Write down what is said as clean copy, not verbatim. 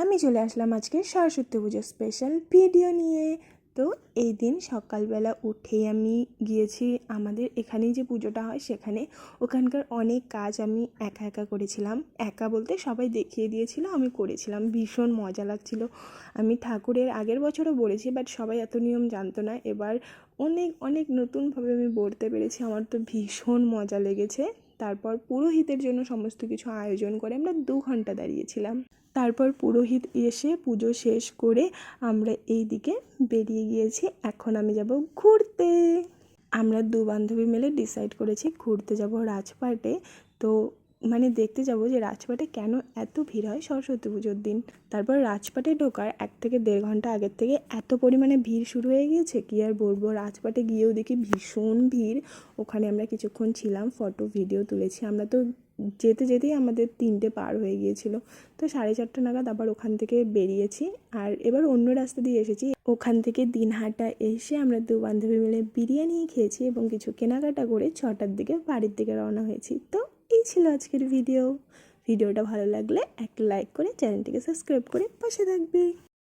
আমি চলে আসলাম আজকে সরস্বতী পুজোর স্পেশাল ভিডিও নিয়ে। তো এই দিন সকালবেলা উঠেই আমি গিয়েছি আমাদের এখানেই যে পুজোটা হয় সেখানে। ওখানকার অনেক কাজ আমি একা একা করেছিলাম, একা বলতে সবাই দেখিয়ে দিয়েছিল, আমি করেছিলাম, ভীষণ মজা লাগছিল। আমি ঠাকুরের আগের বছরও বলেছি, বাট সবাই এত নিয়ম জানতো না। এবার অনেক অনেক নতুনভাবে আমি বলতে পেরেছি, আমার তো ভীষণ মজা লেগেছে। তারপর পুরোহিতের জন্য সমস্ত কিছু আয়োজন করে আমরা 2 ঘন্টা দাঁড়িয়েছিলাম। তারপর পুরোহিত এসে পুজো শেষ করে আমরা এই দিকে বেরিয়ে গিয়েছি। এখন আমি যাব ঘুরতে। আমরা 2 বান্ধবী মিলে ডিসাইড করেছি ঘুরতে যাব রাজপাটে। তো দেখতে যাব যে রাজপাটে কেন এত ভিড় হয় সরস্বতী পুজোর দিন। তারপর রাজপাটে ঢোকার 1 থেকে 1.5 ঘন্টা আগের থেকে এত পরিমাণে ভিড় শুরু হয়ে গিয়েছে কি আর বলবো। রাজপাটে গিয়েও দেখি ভীষণ ভিড়। ওখানে আমরা কিছুক্ষণ ছিলাম, ফটো ভিডিও তুলেছি। আমরা তো যেতে যেতেই আমাদের 3টে পার হয়ে গিয়েছিল। তো 4:30 নাগাদ আবার ওখান থেকে বেরিয়েছি, আর এবার অন্য রাস্তা দিয়ে এসেছি। ওখান থেকে দিনহাটা এসে আমরা 2 বান্ধবী মিলে বিরিয়ানি খেয়েছি এবং কিছু কেনাকাটা করে 6টার দিকে বাড়ির দিকে রওনা হয়েছি। তো এই ছিল আজকের ভিডিওটা ভালো লাগলে একটা লাইক করে চ্যানেলটিকে সাবস্ক্রাইব করে পাশে থাকবে।